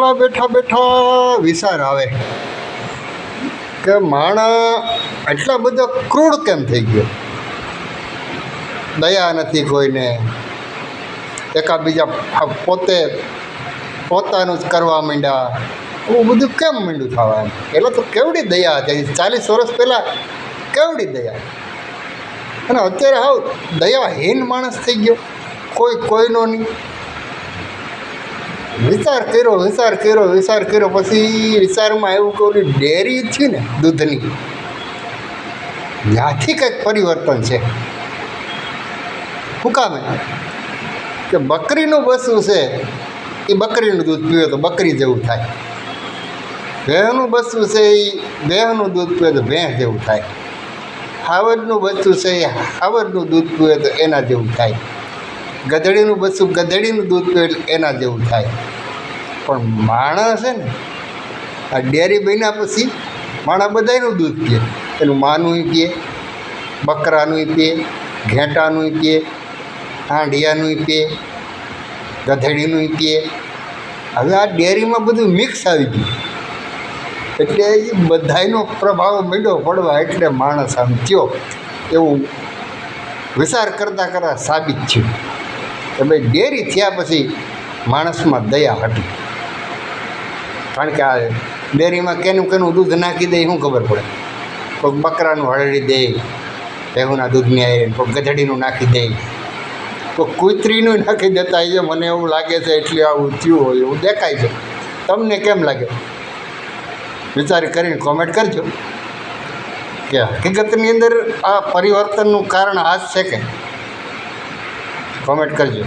એકલા બેઠા બેઠા વિચાર આવે કે માણસ એટલા બધો ક્રૂડ કેમ થઈ ગયો, દયા નથી કોઈને, એકાબીજા પોતાનું જ કરવા માંડ્યા, એવું બધું કેમ માંડ્યું થવા? એમ પહેલાં તો કેવડી દયા હતી, 40 વર્ષ પહેલાં કેવડી દયા, અને અત્યારે હાવ દયાહીન માણસ થઈ ગયો, કોઈનો નહીં. વિચાર કર્યો પછી વિચારમાં એવું કે ઓલી ડેરી છે ને દૂધની, ત્યાંથી કંઈક પરિવર્તન છે. શું કામે કે બકરીનું બસવું છે એ બકરીનું દૂધ પીવે તો બકરી જેવું થાય, ભેંસનું બસવું છે એ ભેંસનું દૂધ પીવે તો ભેંસ જેવું થાય, હાવરનું બચ્ચું છે એ હાવરનું દૂધ પીવે તો એના જેવું થાય, ગધેડીનું બચ્ચું ગધેડીનું દૂધ પીવે એટલે એના જેવું થાય. પણ માણસ છે ને આ ડેરી બન્યા પછી માણસ બધાનું દૂધ પીએ, એનું માનું પીએ, બકરાનું પીએ, ઘેટાનું પીએ, હાંડિયાનું પીએ, ગધેડીનું પીએ. હવે આ ડેરીમાં બધું મિક્સ આવી ગયું એટલે એ બધાનો પ્રભાવ માંડ્યો પડવા, એટલે માણસ આમ થયો એવું વિચાર કરતાં સાબિત થયું કે ભાઈ ડેરી થયા પછી માણસમાં દયા હતી. કારણ કે આ ડેરીમાં કેનું દૂધ નાખી દે શું ખબર પડે? કોઈક બકરાનું હળડી દે ભેહુના દૂધની આવીને, કોઈક ગધેડીનું નાખી દે, કોઈ કૂતરીનું નાખી દેતા હોય. મને એવું લાગે છે એટલે આવું થયું હોય એવું દેખાય છે. તમને કેમ લાગે? વિચાર કરીને કોમેન્ટ કરજો કે હકીકતની અંદર આ પરિવર્તનનું કારણ આ જ છે કે? કોમેન્ટ કરજો.